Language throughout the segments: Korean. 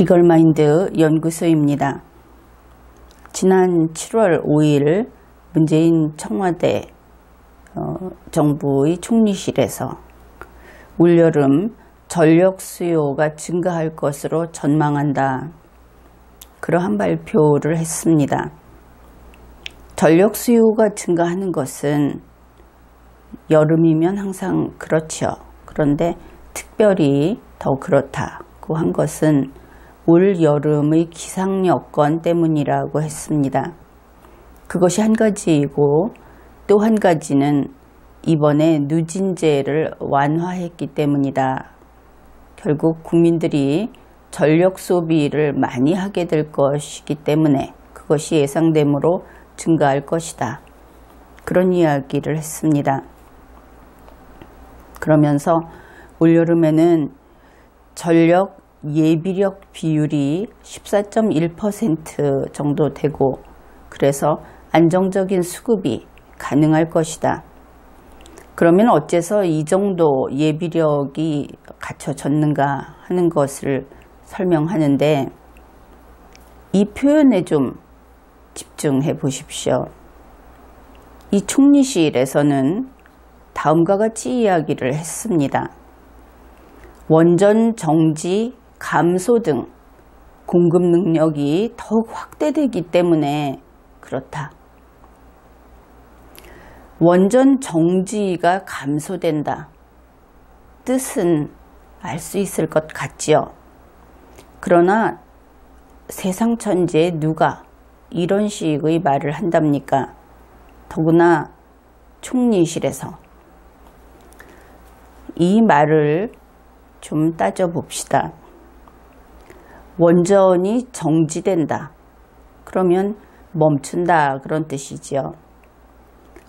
리걸마인드 연구소입니다. 지난 7월 5일 문재인 청와대 정부의 총리실에서 올여름 전력 수요가 증가할 것으로 전망한다. 그러한 발표를 했습니다. 전력 수요가 증가하는 것은 여름이면 항상 그렇죠. 그런데 특별히 더 그렇다고 한 것은 올 여름의 기상 여건 때문이라고 했습니다. 그것이 한 가지이고 또 한 가지는 이번에 누진제를 완화했기 때문이다. 결국 국민들이 전력 소비를 많이 하게 될 것이기 때문에 그것이 예상되므로 증가할 것이다. 그런 이야기를 했습니다. 그러면서 올여름에는 전력 예비력 비율이 14.1% 정도 되고 그래서 안정적인 수급이 가능할 것이다. 그러면 어째서 이 정도 예비력이 갖춰졌는가 하는 것을 설명하는데 이 표현에 좀 집중해 보십시오. 이 총리실에서는 다음과 같이 이야기를 했습니다. 원전 정지, 감소 등 공급 능력이 더욱 확대되기 때문에 그렇다. 원전 정지가 감소된다. 뜻은 알 수 있을 것 같지요. 그러나 세상 천지에 누가 이런 식의 말을 한답니까? 더구나 총리실에서. 이 말을 좀 따져봅시다. 원전이 정지된다. 그러면 멈춘다 그런 뜻이지요.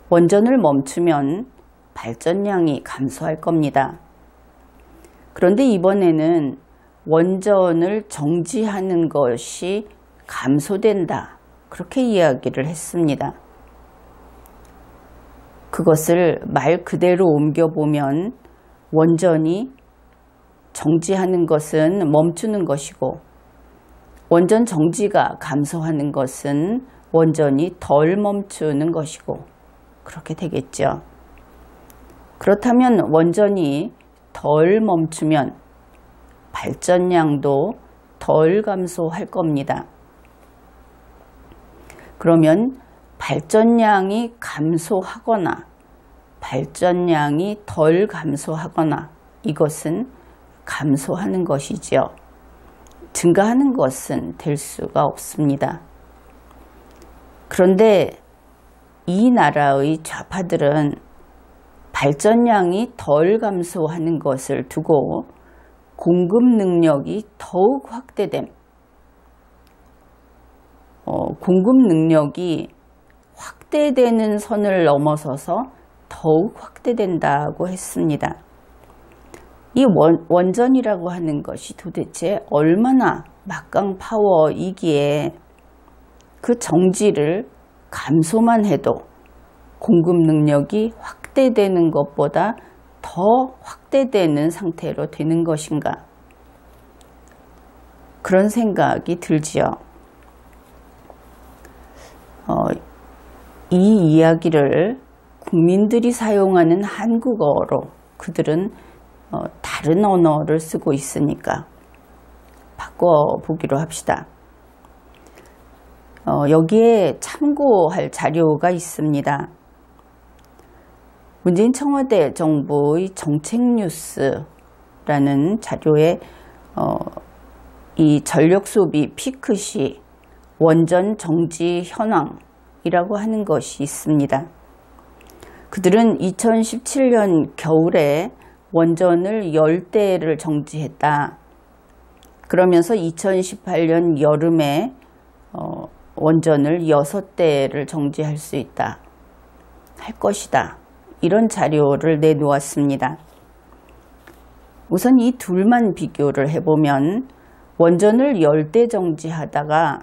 원전을 멈추면 발전량이 감소할 겁니다. 그런데 이번에는 원전을 정지하는 것이 감소된다. 그렇게 이야기를 했습니다. 그것을 말 그대로 옮겨보면 원전이 정지하는 것은 멈추는 것이고 원전 정지가 감소하는 것은 원전이 덜 멈추는 것이고 그렇게 되겠죠. 그렇다면 원전이 덜 멈추면 발전량도 덜 감소할 겁니다. 그러면 발전량이 감소하거나 발전량이 덜 감소하거나 이것은 감소하는 것이지요. 증가하는 것은 될 수가 없습니다. 그런데 이 나라의 좌파들은 발전량이 덜 감소하는 것을 두고 공급 능력이 더욱 확대됨. 공급 능력이 확대되는 선을 넘어서서 더욱 확대된다고 했습니다. 이 원전이라고 하는 것이 도대체 얼마나 막강 파워이기에 그 정지를 감소만 해도 공급 능력이 확대되는 것보다 더 확대되는 상태로 되는 것인가? 그런 생각이 들지요. 이 이야기를 국민들이 사용하는 한국어로 그들은 다른 언어를 쓰고 있으니까 바꿔보기로 합시다. 여기에 참고할 자료가 있습니다. 문재인 청와대 정부의 정책뉴스라는 자료에 이 전력소비 피크 시 원전 정지 현황이라고 하는 것이 있습니다. 그들은 2017년 겨울에 원전을 10대를 정지했다. 그러면서 2018년 여름에 원전을 6대를 정지할 수 있다. 할 것이다. 이런 자료를 내놓았습니다. 우선 이 둘만 비교를 해보면 원전을 10대 정지하다가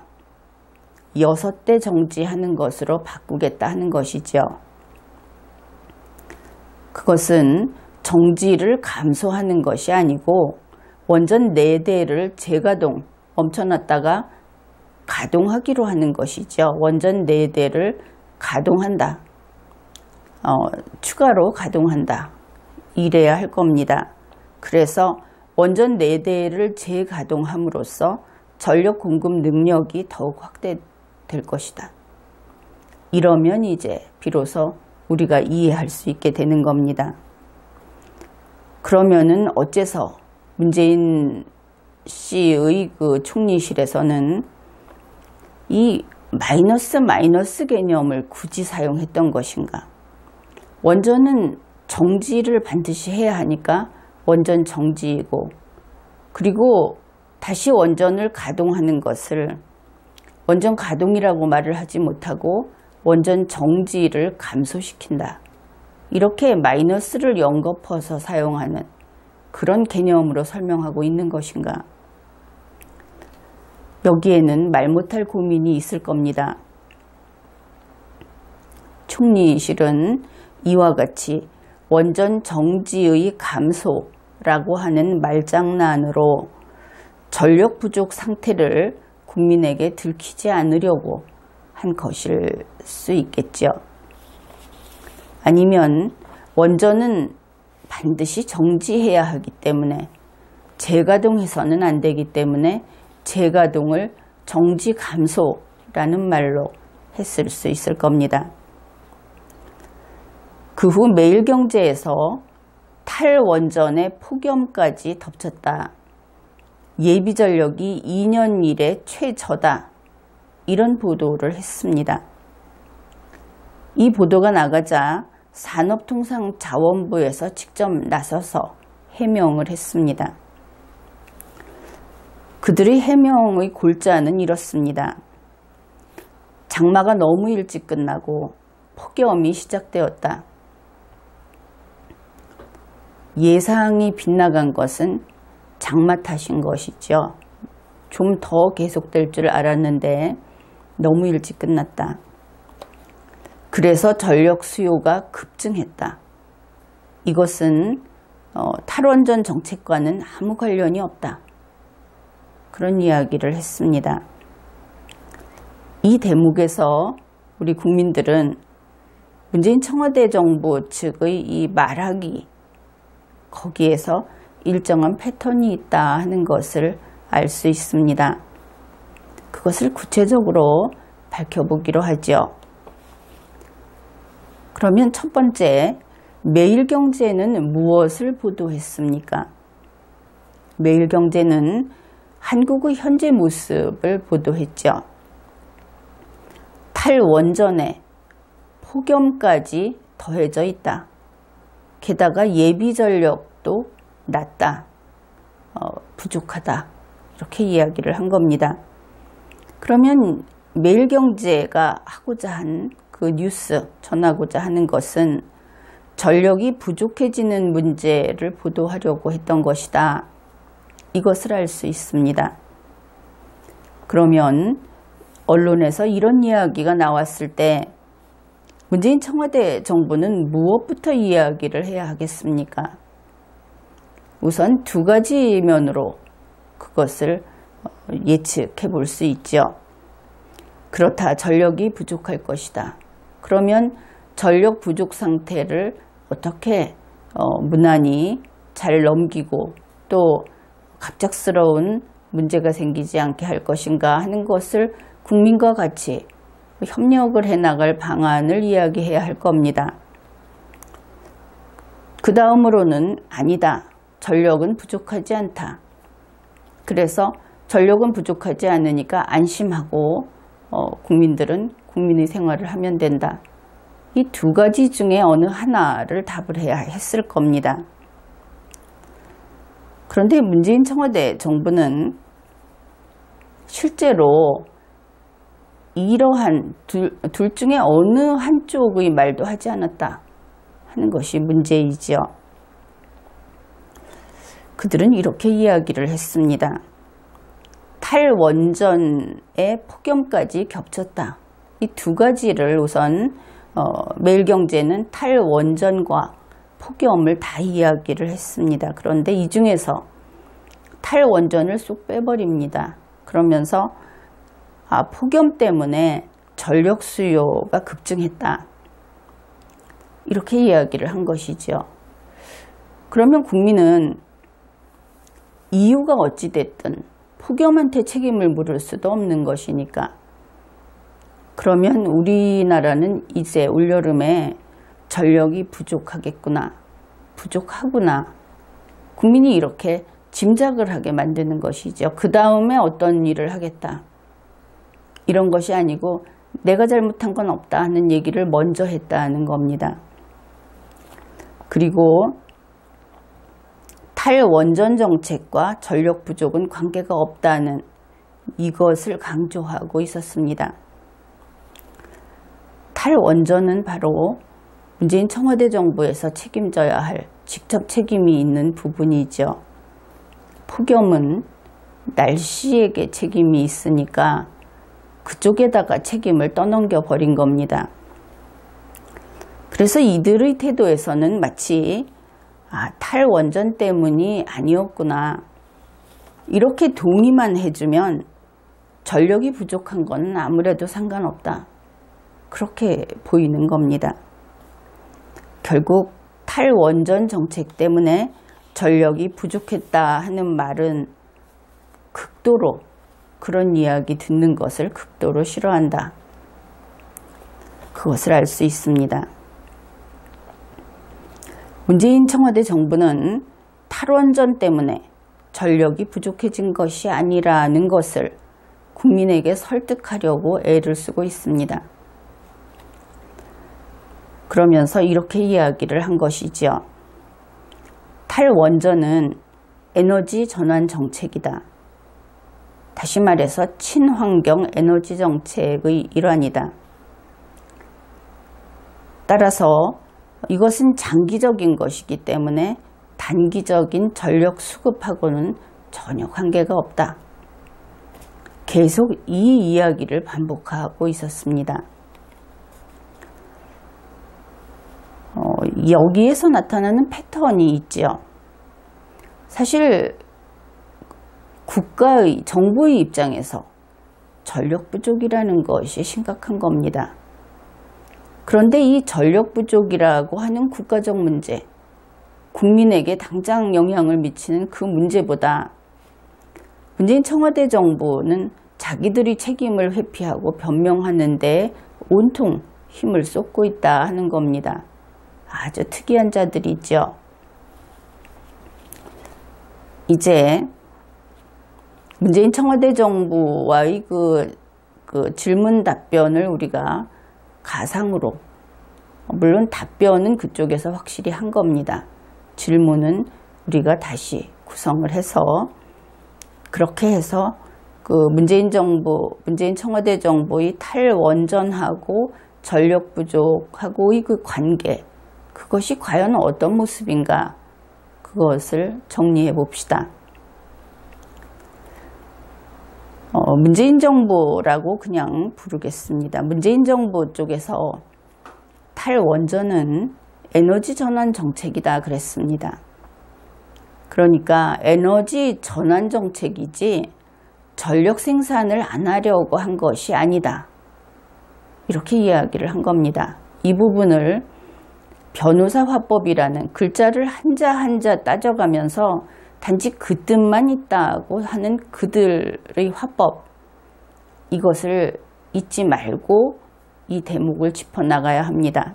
6대 정지하는 것으로 바꾸겠다 하는 것이죠. 그것은 정지를 감소하는 것이 아니고 원전 4대를 재가동 멈춰놨다가 가동하기로 하는 것이죠. 원전 4대를 가동한다. 추가로 가동한다. 이래야 할 겁니다. 그래서 원전 4대를 재가동함으로써 전력 공급 능력이 더욱 확대될 것이다. 이러면 이제 비로소 우리가 이해할 수 있게 되는 겁니다. 그러면은 어째서 문재인 씨의 그 총리실에서는 이 마이너스 개념을 굳이 사용했던 것인가? 원전은 정지를 반드시 해야 하니까 원전 정지이고, 그리고 다시 원전을 가동하는 것을 원전 가동이라고 말을 하지 못하고 원전 정지를 감소시킨다. 이렇게 마이너스를 연거퍼서 사용하는 그런 개념으로 설명하고 있는 것인가? 여기에는 말 못할 고민이 있을 겁니다. 총리실은 이와 같이 원전 정지의 감소라고 하는 말장난으로 전력 부족 상태를 국민에게 들키지 않으려고 한 것일 수 있겠죠. 아니면 원전은 반드시 정지해야 하기 때문에 재가동해서는 안 되기 때문에 재가동을 정지 감소라는 말로 했을 수 있을 겁니다. 그 후 매일경제에서 탈원전의 폭염까지 덮쳤다. 예비전력이 2년 이래 최저다. 이런 보도를 했습니다. 이 보도가 나가자 산업통상자원부에서 직접 나서서 해명을 했습니다. 그들의 해명의 골자는 이렇습니다. 장마가 너무 일찍 끝나고 폭염이 시작되었다. 예상이 빗나간 것은 장마 탓인 것이죠. 좀 더 계속될 줄 알았는데 너무 일찍 끝났다. 그래서 전력 수요가 급증했다. 이것은 탈원전 정책과는 아무 관련이 없다. 그런 이야기를 했습니다. 이 대목에서 우리 국민들은 문재인 청와대 정부 측의 이 말하기, 거기에서 일정한 패턴이 있다 하는 것을 알 수 있습니다. 그것을 구체적으로 밝혀보기로 하죠. 그러면 첫 번째, 매일경제는 무엇을 보도했습니까? 매일경제는 한국의 현재 모습을 보도했죠. 탈원전에 폭염까지 더해져 있다. 게다가 예비전력도 낮다. 부족하다. 이렇게 이야기를 한 겁니다. 그러면 매일경제가 하고자 한 그 뉴스, 전하고자 하는 것은 전력이 부족해지는 문제를 보도하려고 했던 것이다. 이것을 알 수 있습니다. 그러면 언론에서 이런 이야기가 나왔을 때 문재인 청와대 정부는 무엇부터 이야기를 해야 하겠습니까? 우선 두 가지 면으로 그것을 예측해 볼 수 있죠. 그렇다, 전력이 부족할 것이다. 그러면 전력 부족 상태를 어떻게 무난히 잘 넘기고 또 갑작스러운 문제가 생기지 않게 할 것인가 하는 것을 국민과 같이 협력을 해나갈 방안을 이야기해야 할 겁니다. 그 다음으로는 아니다. 전력은 부족하지 않다. 그래서 전력은 부족하지 않으니까 안심하고 국민들은 국민의 생활을 하면 된다. 이 두 가지 중에 어느 하나를 답을 해야 했을 겁니다. 그런데 문재인 청와대 정부는 실제로 이러한 둘 중에 어느 한쪽의 말도 하지 않았다 하는 것이 문제이지요. 그들은 이렇게 이야기를 했습니다. 탈원전의 폭염까지 겹쳤다. 이 두 가지를 우선 매일경제는 탈원전과 폭염을 다 이야기를 했습니다. 그런데 이 중에서 탈원전을 쏙 빼버립니다. 그러면서 폭염 때문에 전력 수요가 급증했다. 이렇게 이야기를 한 것이죠. 그러면 국민은 이유가 어찌됐든 폭염한테 책임을 물을 수도 없는 것이니까, 그러면 우리나라는 이제 올여름에 전력이 부족하겠구나, 부족하구나, 국민이 이렇게 짐작을 하게 만드는 것이죠. 그 다음에 어떤 일을 하겠다, 이런 것이 아니고 내가 잘못한 건 없다 하는 얘기를 먼저 했다는 겁니다. 그리고 탈원전 정책과 전력 부족은 관계가 없다는 이것을 강조하고 있었습니다. 탈원전은 바로 문재인 청와대 정부에서 책임져야 할 직접 책임이 있는 부분이죠. 폭염은 날씨에게 책임이 있으니까 그쪽에다가 책임을 떠넘겨 버린 겁니다. 그래서 이들의 태도에서는 마치 탈원전 때문이 아니었구나, 이렇게 동의만 해주면 전력이 부족한 건 아무래도 상관없다, 그렇게 보이는 겁니다. 결국 탈원전 정책 때문에 전력이 부족했다 하는 말은 극도로, 그런 이야기 듣는 것을 극도로 싫어한다, 그것을 알 수 있습니다. 문재인 청와대 정부는 탈원전 때문에 전력이 부족해진 것이 아니라는 것을 국민에게 설득하려고 애를 쓰고 있습니다. 그러면서 이렇게 이야기를 한 것이죠. 탈원전은 에너지 전환 정책이다. 다시 말해서 친환경 에너지 정책의 일환이다. 따라서 이것은 장기적인 것이기 때문에 단기적인 전력 수급하고는 전혀 관계가 없다. 계속 이 이야기를 반복하고 있었습니다. 여기에서 나타나는 패턴이 있지요. 사실 국가의, 정부의 입장에서 전력 부족이라는 것이 심각한 겁니다. 그런데 이 전력 부족이라고 하는 국가적 문제, 국민에게 당장 영향을 미치는 그 문제보다 문재인 청와대 정부는 자기들이 책임을 회피하고 변명하는 데 온통 힘을 쏟고 있다 하는 겁니다. 아주 특이한 자들이죠. 이제 문재인 청와대 정부와의 그 질문 답변을 우리가 가상으로, 물론 답변은 그쪽에서 확실히 한 겁니다. 질문은 우리가 다시 구성을 해서, 그렇게 해서 그 문재인 청와대 정부의 탈원전하고 전력 부족하고의 그 관계, 그것이 과연 어떤 모습인가, 그것을 정리해 봅시다. 문재인 정부라고 그냥 부르겠습니다. 문재인 정부 쪽에서 탈원전은 에너지 전환 정책이다 그랬습니다. 그러니까 에너지 전환 정책이지 전력 생산을 안 하려고 한 것이 아니다, 이렇게 이야기를 한 겁니다. 이 부분을 변호사 화법이라는 글자를 한자 한자 따져가면서 단지 그 뜻만 있다고 하는 그들의 화법, 이것을 잊지 말고 이 대목을 짚어나가야 합니다.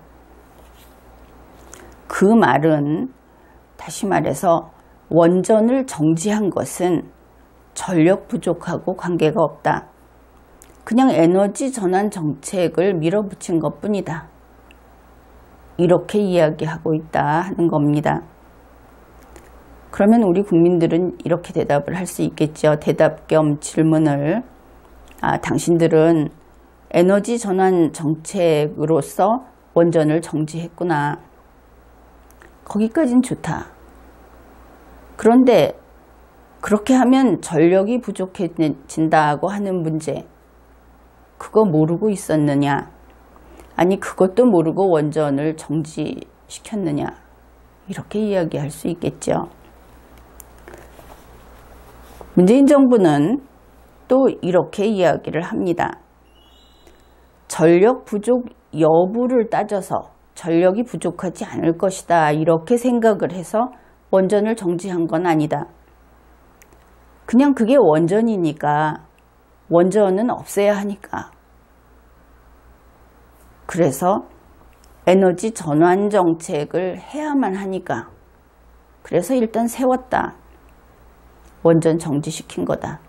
그 말은 다시 말해서 원전을 정지한 것은 전력 부족하고 관계가 없다, 그냥 에너지 전환 정책을 밀어붙인 것뿐이다, 이렇게 이야기하고 있다 하는 겁니다. 그러면 우리 국민들은 이렇게 대답을 할 수 있겠죠. 대답 겸 질문을, 당신들은 에너지 전환 정책으로서 원전을 정지했구나, 거기까진 좋다. 그런데 그렇게 하면 전력이 부족해진다고 하는 문제, 그거 모르고 있었느냐, 아니 그것도 모르고 원전을 정지시켰느냐, 이렇게 이야기할 수 있겠죠. 문재인 정부는 또 이렇게 이야기를 합니다. 전력 부족 여부를 따져서 전력이 부족하지 않을 것이다, 이렇게 생각을 해서 원전을 정지한 건 아니다. 그냥 그게 원전이니까, 원전은 없애야 하니까. 그래서 에너지 전환 정책을 해야만 하니까, 그래서 일단 세웠다. 원전 정지시킨 거다.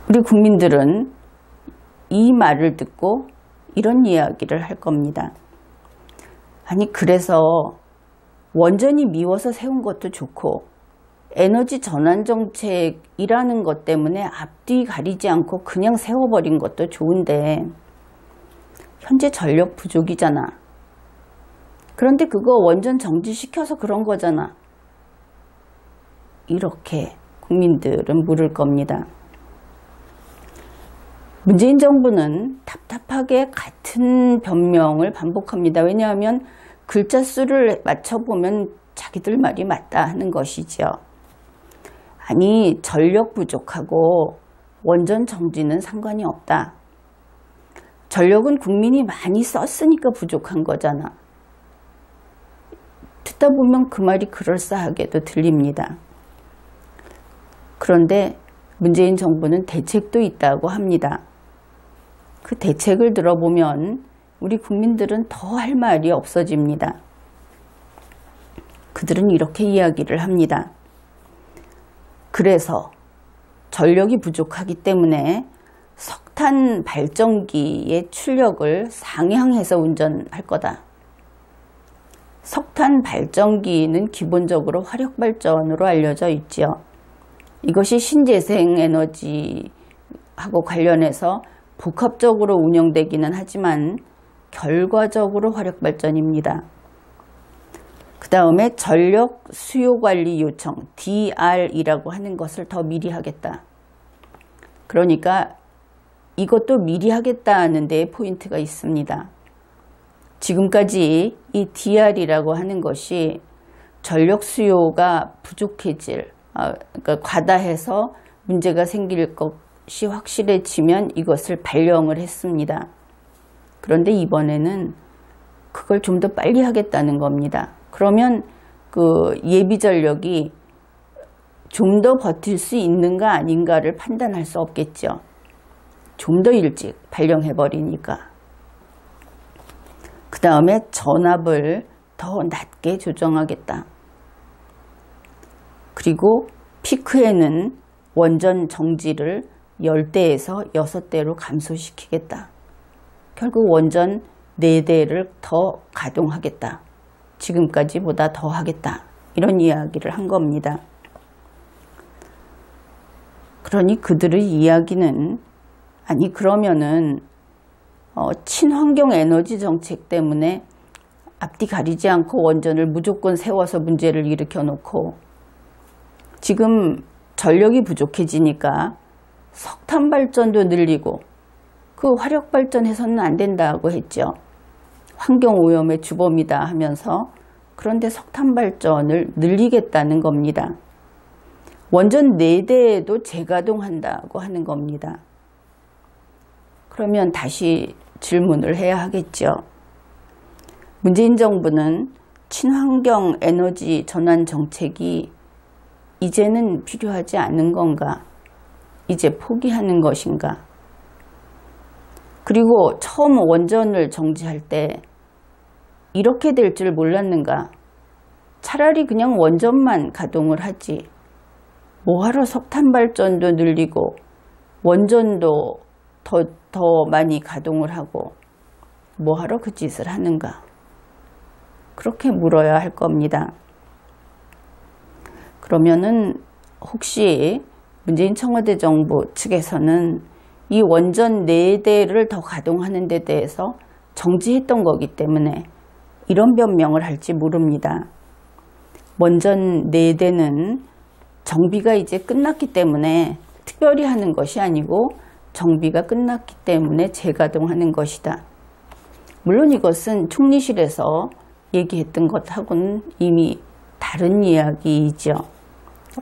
우리 국민들은 이 말을 듣고 이런 이야기를 할 겁니다. 아니, 그래서 원전이 미워서 세운 것도 좋고 에너지 전환 정책이라는 것 때문에 앞뒤 가리지 않고 그냥 세워버린 것도 좋은데 현재 전력 부족이잖아. 그런데 그거 원전 정지시켜서 그런 거잖아. 이렇게 국민들은 물을 겁니다. 문재인 정부는 답답하게 같은 변명을 반복합니다. 왜냐하면 글자 수를 맞춰보면 자기들 말이 맞다 하는 것이죠. 아니, 전력 부족하고 원전 정지는 상관이 없다. 전력은 국민이 많이 썼으니까 부족한 거잖아. 듣다 보면 그 말이 그럴싸하게도 들립니다. 그런데 문재인 정부는 대책도 있다고 합니다. 그 대책을 들어보면 우리 국민들은 더 할 말이 없어집니다. 그들은 이렇게 이야기를 합니다. 그래서 전력이 부족하기 때문에 석탄 발전기의 출력을 상향해서 운전할 거다. 석탄 발전기는 기본적으로 화력발전으로 알려져 있죠. 이것이 신재생 에너지하고 관련해서 복합적으로 운영되기는 하지만 결과적으로 화력발전입니다. 그 다음에 전력 수요관리 요청 DR이라고 하는 것을 더 미리 하겠다. 그러니까 이것도 미리 하겠다는 데에 포인트가 있습니다. 지금까지 이 DR이라고 하는 것이 전력 수요가 부족해질, 그러니까 과다해서 문제가 생길 것이 확실해지면 이것을 발령을 했습니다. 그런데 이번에는 그걸 좀 더 빨리 하겠다는 겁니다. 그러면 그 예비 전력이 좀 더 버틸 수 있는가 아닌가를 판단할 수 없겠죠. 좀 더 일찍 발령해버리니까. 그 다음에 전압을 더 낮게 조정하겠다. 그리고 피크에는 원전 정지를 10대에서 6대로 감소시키겠다. 결국 원전 4대를 더 가동하겠다. 지금까지보다 더 하겠다. 이런 이야기를 한 겁니다. 그러니 그들의 이야기는, 아니 그러면은 친환경 에너지 정책 때문에 앞뒤 가리지 않고 원전을 무조건 세워서 문제를 일으켜 놓고 지금 전력이 부족해지니까 석탄 발전도 늘리고 그 화력 발전해서는 안 된다고 했죠. 환경오염의 주범이다 하면서. 그런데 석탄 발전을 늘리겠다는 겁니다. 원전 4대에도 재가동한다고 하는 겁니다. 그러면 다시 질문을 해야 하겠죠. 문재인 정부는 친환경 에너지 전환 정책이 이제는 필요하지 않은 건가? 이제 포기하는 것인가? 그리고 처음 원전을 정지할 때 이렇게 될 줄 몰랐는가? 차라리 그냥 원전만 가동을 하지. 뭐하러 석탄 발전도 늘리고 원전도 더 많이 가동을 하고 뭐하러 그 짓을 하는가? 그렇게 물어야 할 겁니다. 그러면은 혹시 문재인 청와대 정부 측에서는 이 원전 4대를 더 가동하는 데 대해서 정지했던 거기 때문에 이런 변명을 할지 모릅니다. 원전 4대는 정비가 이제 끝났기 때문에 특별히 하는 것이 아니고 정비가 끝났기 때문에 재가동하는 것이다. 물론 이것은 총리실에서 얘기했던 것하고는 이미 다른 이야기이죠.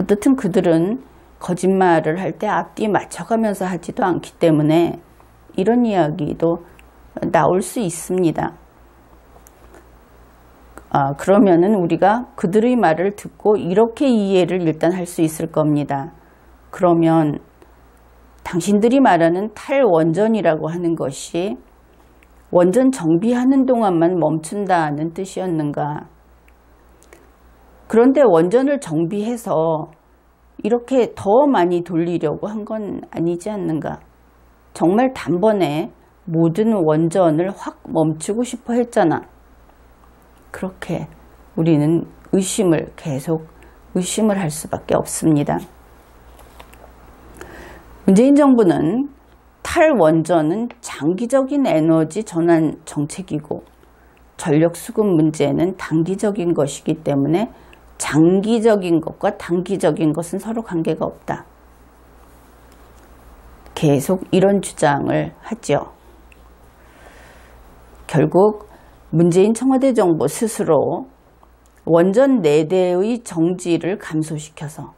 어떻든 그들은 거짓말을 할 때 앞뒤 맞춰가면서 하지도 않기 때문에 이런 이야기도 나올 수 있습니다. 그러면은 우리가 그들의 말을 듣고 이렇게 이해를 일단 할 수 있을 겁니다. 그러면 당신들이 말하는 탈원전이라고 하는 것이 원전 정비하는 동안만 멈춘다는 뜻이었는가? 그런데 원전을 정비해서 이렇게 더 많이 돌리려고 한 건 아니지 않는가? 정말 단번에 모든 원전을 확 멈추고 싶어 했잖아. 그렇게 우리는 계속 의심을 할 수밖에 없습니다. 문재인 정부는 탈원전은 장기적인 에너지 전환 정책이고 전력 수급 문제는 단기적인 것이기 때문에 장기적인 것과 단기적인 것은 서로 관계가 없다. 계속 이런 주장을 하죠. 결국 문재인 청와대 정부 스스로 원전 4대의 정지를 감소시켜서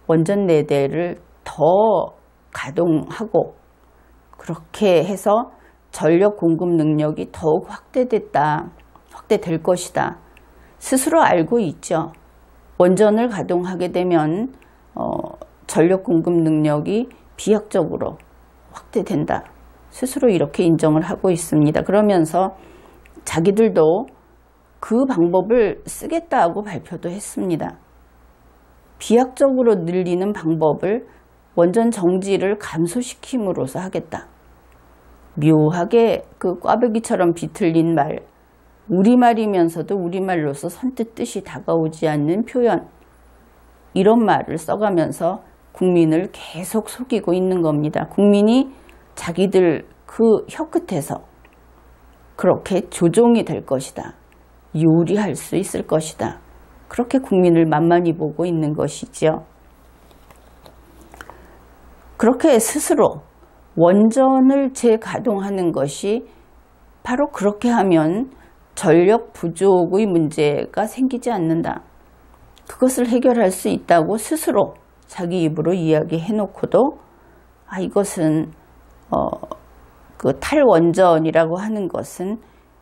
원전 4대를 더 가동하고 그렇게 해서 전력 공급 능력이 더욱 확대될 것이다. 스스로 알고 있죠. 원전을 가동하게 되면 전력 공급 능력이 비약적으로 확대된다. 스스로 이렇게 인정을 하고 있습니다. 그러면서 자기들도 그 방법을 쓰겠다고 발표도 했습니다. 비약적으로 늘리는 방법을 원전 정지를 감소시킴으로써 하겠다. 묘하게 그 꽈배기처럼 비틀린 말, 우리말이면서도 우리말로서 선뜻 뜻이 다가오지 않는 표현, 이런 말을 써가면서 국민을 계속 속이고 있는 겁니다. 국민이 자기들 그 혀끝에서 그렇게 조종이 될 것이다. 요리할 수 있을 것이다. 그렇게 국민을 만만히 보고 있는 것이죠. 그렇게 스스로 원전을 재가동하는 것이 바로 그렇게 하면 전력 부족의 문제가 생기지 않는다. 그것을 해결할 수 있다고 스스로 자기 입으로 이야기해 놓고도 이것은 그 탈원전이라고 하는 것은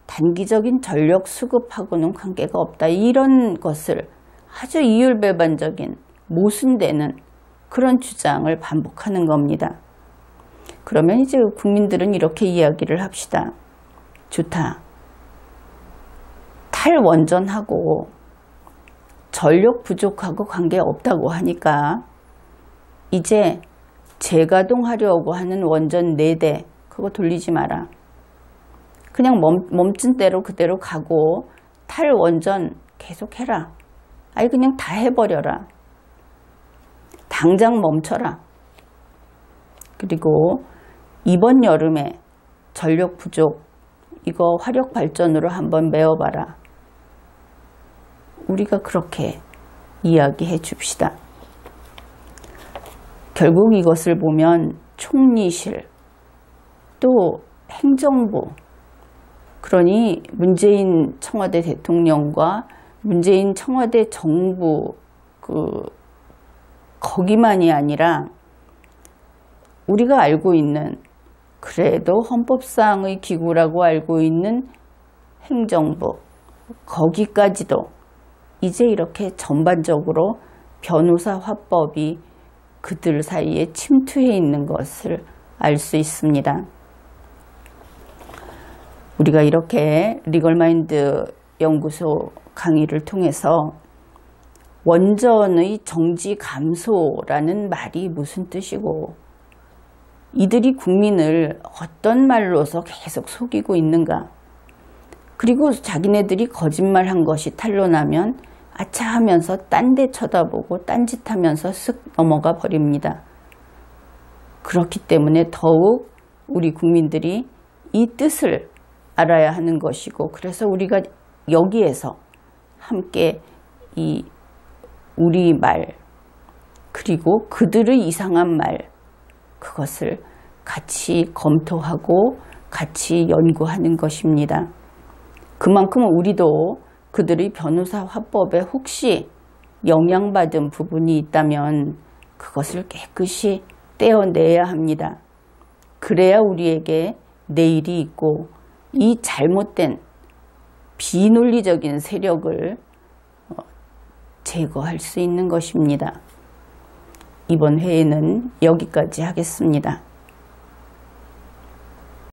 단기적인 전력 수급하고는 관계가 없다. 이런 것을 아주 이율배반적인 모순되는 그런 주장을 반복하는 겁니다. 그러면 이제 국민들은 이렇게 이야기를 합시다. 좋다. 탈원전하고 전력 부족하고 관계없다고 하니까 이제 재가동하려고 하는 원전 4대 그거 돌리지 마라. 그냥 멈춘 대로 그대로 가고 탈원전 계속 해라. 그냥 다 해버려라. 당장 멈춰라. 그리고 이번 여름에 전력 부족 이거 화력 발전으로 한번 메워봐라. 우리가 그렇게 이야기해 줍시다. 결국 이것을 보면 총리실 또 행정부, 그러니 문재인 청와대 대통령과 문재인 청와대 정부 거기만이 아니라 우리가 알고 있는, 그래도 헌법상의 기구라고 알고 있는 행정부, 거기까지도 이제 이렇게 전반적으로 변호사 화법이 그들 사이에 침투해 있는 것을 알 수 있습니다. 우리가 이렇게 리걸마인드 연구소 강의를 통해서 원전의 정지 감소라는 말이 무슨 뜻이고 이들이 국민을 어떤 말로서 계속 속이고 있는가, 그리고 자기네들이 거짓말한 것이 탄로나면 아차 하면서 딴 데 쳐다보고 딴짓하면서 쓱 넘어가 버립니다. 그렇기 때문에 더욱 우리 국민들이 이 뜻을 알아야 하는 것이고, 그래서 우리가 여기에서 함께 이 우리 말 그리고 그들의 이상한 말, 그것을 같이 검토하고 같이 연구하는 것입니다. 그만큼 우리도 그들의 변호사 화법에 혹시 영향받은 부분이 있다면 그것을 깨끗이 떼어내야 합니다. 그래야 우리에게 내일이 있고 이 잘못된 비논리적인 세력을 제거할 수 있는 것입니다. 이번 회에는 여기까지 하겠습니다.